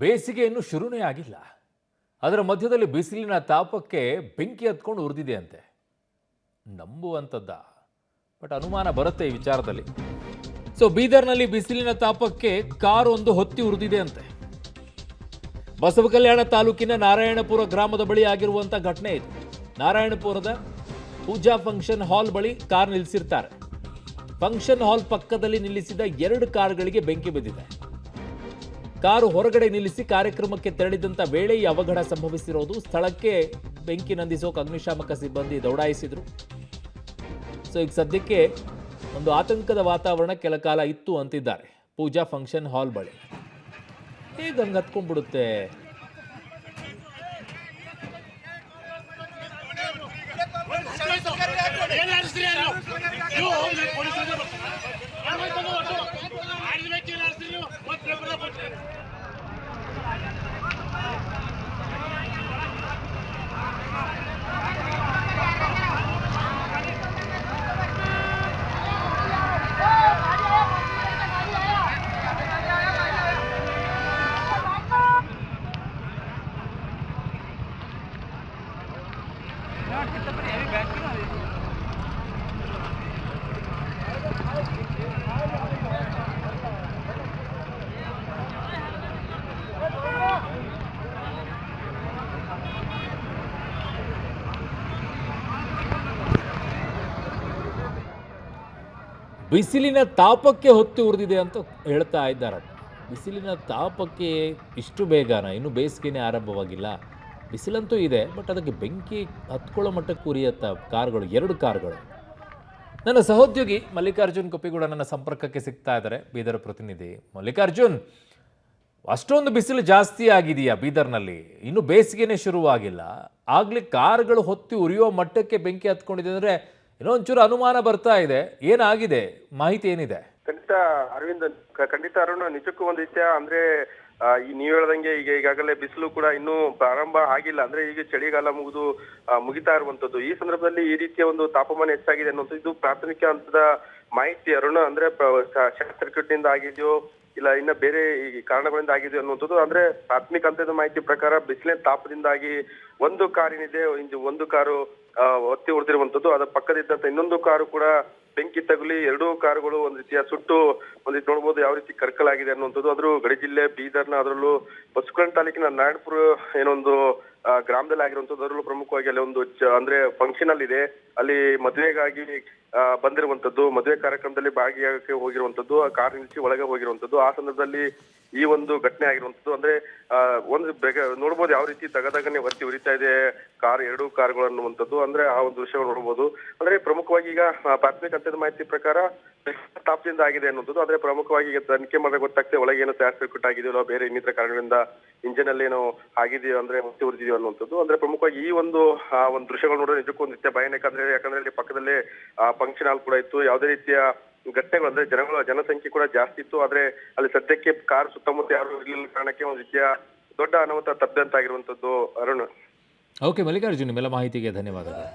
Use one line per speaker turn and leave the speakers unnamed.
ಬೇಸಿಗೆ ಇನ್ನೂ ಶುರುನೇ ಆಗಿಲ್ಲ. ಅದರ ಮಧ್ಯದಲ್ಲಿ ಬಿಸಿಲಿನ ತಾಪಕ್ಕೆ ಬೆಂಕಿ ಹತ್ಕೊಂಡು ಉರಿದಿದೆ ಅಂತೆ. ನಂಬುವಂಥದ್ದ, ಬಟ್ ಅನುಮಾನ ಬರುತ್ತೆ ಈ ವಿಚಾರದಲ್ಲಿ. ಸೊ ಬೀದರ್ನಲ್ಲಿ ಬಿಸಿಲಿನ ತಾಪಕ್ಕೆ ಕಾರು ಒಂದು ಹೊತ್ತಿ ಉರಿದಿದೆ ಅಂತೆ. ಬಸವಕಲ್ಯಾಣ ತಾಲೂಕಿನ ನಾರಾಯಣಪುರ ಗ್ರಾಮದ ಬಳಿ ಆಗಿರುವಂಥ ಘಟನೆ ಇದು. ನಾರಾಯಣಪುರದ ಪೂಜಾ ಫಂಕ್ಷನ್ ಹಾಲ್ ಬಳಿ ಕಾರ್ ನಿಲ್ಲಿಸಿರ್ತಾರೆ. ಫಂಕ್ಷನ್ ಹಾಲ್ ಪಕ್ಕದಲ್ಲಿ ನಿಲ್ಲಿಸಿದ 2 ಕಾರುಗಳಿಗೆ ಬೆಂಕಿ ಬಿದ್ದಿದೆ. ಕಾರು ಹೊರಗಡೆ ನಿಲ್ಲಿಸಿ ಕಾರ್ಯಕ್ರಮಕ್ಕೆ ತೆರಳಿದಂಥ ವೇಳೆ ಈ ಅವಘಡ ಸಂಭವಿಸಿರೋದು. ಸ್ಥಳಕ್ಕೆ ಬೆಂಕಿ ನಂದಿಸೋಕೆ ಅಗ್ನಿಶಾಮಕ ಸಿಬ್ಬಂದಿ ದೌಡಾಯಿಸಿದ್ರು. ಸೊ ಈಗ ಸದ್ಯಕ್ಕೆ ಒಂದು ಆತಂಕದ ವಾತಾವರಣ ಕೆಲ ಕಾಲ ಇತ್ತು ಅಂತಿದ್ದಾರೆ ಪೂಜಾ ಫಂಕ್ಷನ್ ಹಾಲ್ ಬಳಿ. ಹೇಗೆ ಹಂಗೆ ಹತ್ಕೊಂಡ್ಬಿಡುತ್ತೆ? ಬಿಸಿಲಿನ ತಾಪಕ್ಕೆ ಹೊತ್ತಿ ಉರಿದಿದೆ ಅಂತ ಹೇಳ್ತಾ ಇದ್ದಾರೆ. ಬಿಸಿಲಿನ ತಾಪಕ್ಕೆ ಇಷ್ಟು ಬೇಗನ? ಇನ್ನು ಬೇಸಿಗೆನೇ ಆರಂಭವಾಗಿಲ್ಲ. ಬಿಸಿಲಂತೂ ಇದೆ, ಬಟ್ ಅದಕ್ಕೆ ಬೆಂಕಿ ಹತ್ಕೊಳ್ಳೋ ಮಟ್ಟಕ್ಕೆ ಉರಿಯತ್ತ ಕಾರುಗಳು, 2 ಕಾರುಗಳು. ನನ್ನ ಸಹೋದ್ಯೋಗಿ ಮಲ್ಲಿಕಾರ್ಜುನ್ ಕೊಪ್ಪಿಗೂಡ ನನ್ನ ಸಂಪರ್ಕಕ್ಕೆ ಸಿಗ್ತಾ ಇದ್ದಾರೆ, ಬೀದರ್ ಪ್ರತಿನಿಧಿ. ಮಲ್ಲಿಕಾರ್ಜುನ್, ಅಷ್ಟೊಂದು ಬಿಸಿಲು ಜಾಸ್ತಿ ಆಗಿದೆಯಾ ಬೀದರ್ನಲ್ಲಿ? ಇನ್ನು ಬೇಸಿಗೆನೇ ಶುರುವಾಗಿಲ್ಲ, ಆಗ್ಲೇ ಕಾರುಗಳು ಹೊತ್ತಿ ಉರಿಯೋ ಮಟ್ಟಕ್ಕೆ ಬೆಂಕಿ ಹತ್ಕೊಂಡಿದೆ ಅಂದರೆ ಇನ್ನೊಂಚೂರು ಅನುಮಾನ ಬರ್ತಾ ಇದೆ. ಏನಾಗಿದೆ, ಮಾಹಿತಿ ಏನಿದೆ?
ಖಂಡಿತ ಅರವಿಂದ್, ಖಂಡಿತ ಅರುಣ್, ನಿಜಕ್ಕೂ ಒಂದು ರೀತಿಯ ಅಂದ್ರೆ ಈ ನೀವ್ ಹೇಳ್ದಂಗೆ ಈಗಾಗಲೇ ಬಿಸಿಲು ಕೂಡ ಇನ್ನೂ ಪ್ರಾರಂಭ ಆಗಿಲ್ಲ. ಅಂದ್ರೆ ಈಗ ಚಳಿಗಾಲ ಮುಗಿತಾ ಇರುವಂತದ್ದು. ಈ ಸಂದರ್ಭದಲ್ಲಿ ಈ ರೀತಿಯ ಒಂದು ತಾಪಮಾನ ಹೆಚ್ಚಾಗಿದೆ ಅನ್ನುವಂಥದ್ದು ಇದು ಪ್ರಾಥಮಿಕ ಹಂತದ ಮಾಹಿತಿ ಅರುಣ್. ಅಂದ್ರೆ ಶಾರ್ಟ್ ಸರ್ಕ್ಯೂಟ್ ನಿಂದ ಆಗಿದೆಯೋ ಇಲ್ಲ ಇನ್ನ ಬೇರೆ ಈ ಕಾರಣಗಳಿಂದ ಆಗಿದೆ ಅನ್ನುವಂಥದ್ದು. ಅಂದ್ರೆ ಪ್ರಾಥಮಿಕ ಹಂತದ ಮಾಹಿತಿ ಪ್ರಕಾರ ಬಿಸಿಲಿನ ತಾಪದಿಂದಾಗಿ ಒಂದು ಕಾರಿನಿದೆ, ಒಂದು ಕಾರು ಒತ್ತಿ ಉಳಿದಿರುವಂತದ್ದು. ಅದರ ಪಕ್ಕದಿದ್ದಂತ ಇನ್ನೊಂದು ಕಾರು ಕೂಡ ಬೆಂಕಿ ತಗುಲಿ 2 ಕಾರುಗಳು ಒಂದ್ ರೀತಿಯ ಸುಟ್ಟು ನೋಡ್ಬೋದು ಯಾವ ರೀತಿ ಕರ್ಕಲಾಗಿದೆ ಅನ್ನುವಂಥದ್ದು. ಅದ್ರ ಗಡಿ ಜಿಲ್ಲೆ ಬೀದರ್ನ, ಅದರಲ್ಲೂ ಬಸವಕಲ್ಯಾಣ ತಾಲೂಕಿನ ನಾರಾಯಣಪುರ ಏನೊಂದು ಗ್ರಾಮದಲ್ಲಿ ಆಗಿರುವಂತದ್ದು. ಅದರಲ್ಲೂ ಪ್ರಮುಖವಾಗಿ ಅಲ್ಲಿ ಒಂದು ಅಂದ್ರೆ ಫಂಕ್ಷನ್ ಅಲ್ಲಿ ಇದೆ, ಅಲ್ಲಿ ಮದುವೆಗಾಗಿ ಬಂದಿರುವಂತದ್ದು, ಮದುವೆ ಕಾರ್ಯಕ್ರಮದಲ್ಲಿ ಭಾಗಿಯಾಗಕ್ಕೆ ಹೋಗಿರುವಂತದ್ದು, ಆ ಕಾರ್ ನಿಲ್ಲಿಸಿ ಒಳಗೆ ಹೋಗಿರುವಂತದ್ದು. ಆ ಸಂದರ್ಭದಲ್ಲಿ ಈ ಒಂದು ಘಟನೆ ಆಗಿರುವಂತದ್ದು. ಅಂದ್ರೆ ಒಂದು ನೋಡ್ಬೋದು ಯಾವ ರೀತಿ ದಗದಗನೆ ಹೊತ್ತಿ ಉರಿತಾ ಇದೆ 2 ಕಾರುಗಳು ಅನ್ನುವಂಥದ್ದು. ಅಂದ್ರೆ ಆ ಒಂದು ದೃಶ್ಯಗಳು ನೋಡ್ಬೋದು. ಅಂದ್ರೆ ಪ್ರಮುಖವಾಗಿ ಈಗ ಪ್ರಾಥಮಿಕ ಹಂತದ ಮಾಹಿತಿ ಪ್ರಕಾರ ತಾಪದಿಂದ ಆಗಿದೆ ಅನ್ನುವಂಥದ್ದು. ಆದ್ರೆ ಪ್ರಮುಖವಾಗಿ ಈಗ ತನಿಖೆ ಮಾಡಿದ್ರೆ ಗೊತ್ತಾಗ್ತದೆ ಒಳಗೆ ಏನೋ ಶಾರ್ಟ್ ಸರ್ಕ್ಯೂಟ್ ಆಗಿದೆಯೋ ಬೇರೆ ಇನ್ನಿತರ ಕಾರಣಗಳಿಂದ ಇಂಜಿನ್ ಅಲ್ಲಿ ಏನೋ ಆಗಿದೆಯೋ ಅಂದ್ರೆ ಹೊತ್ತಿ ಉರಿದಿದೆಯೋ ಅನ್ನುವಂಥದ್ದು. ಅಂದ್ರೆ ಪ್ರಮುಖವಾಗಿ ಈ ಒಂದು ದೃಶ್ಯಗಳು ನೋಡಿದ್ರೆ ನಿಜಕ್ಕೂ ಒಂದು ನಿತ್ಯ ಭಯಾನಕ. ಯಾಕಂದ್ರೆ ಅಲ್ಲಿ ಪಕ್ಕದಲ್ಲೇ ಫಂಕ್ಷನ್ ಹಾಲ್ ಕೂಡ ಇತ್ತು. ಯಾವುದೇ ರೀತಿಯ ಘಟನೆಗಳು ಅಂದ್ರೆ ಜನಸಂಖ್ಯೆ ಕೂಡ ಜಾಸ್ತಿ ಇತ್ತು. ಆದ್ರೆ ಅಲ್ಲಿ ಸದ್ಯಕ್ಕೆ ಕಾರ್ ಸುತ್ತಮುತ್ತ ಯಾರು ಇರಲಿಲ್ಲ ಕಾರಣಕ್ಕೆ ಒಂದು ರೀತಿಯ ದೊಡ್ಡ ಅನಾಹುತ ತಪ್ಪದಂತಾಗಿರುವಂತದ್ದು ಅರುಣ್.
ಓಕೆ ಮಲ್ಲಿಕಾರ್ಜುನ್, ನಿಮ್ಮೆಲ್ಲ ಮಾಹಿತಿಗೆ ಧನ್ಯವಾದಗಳು.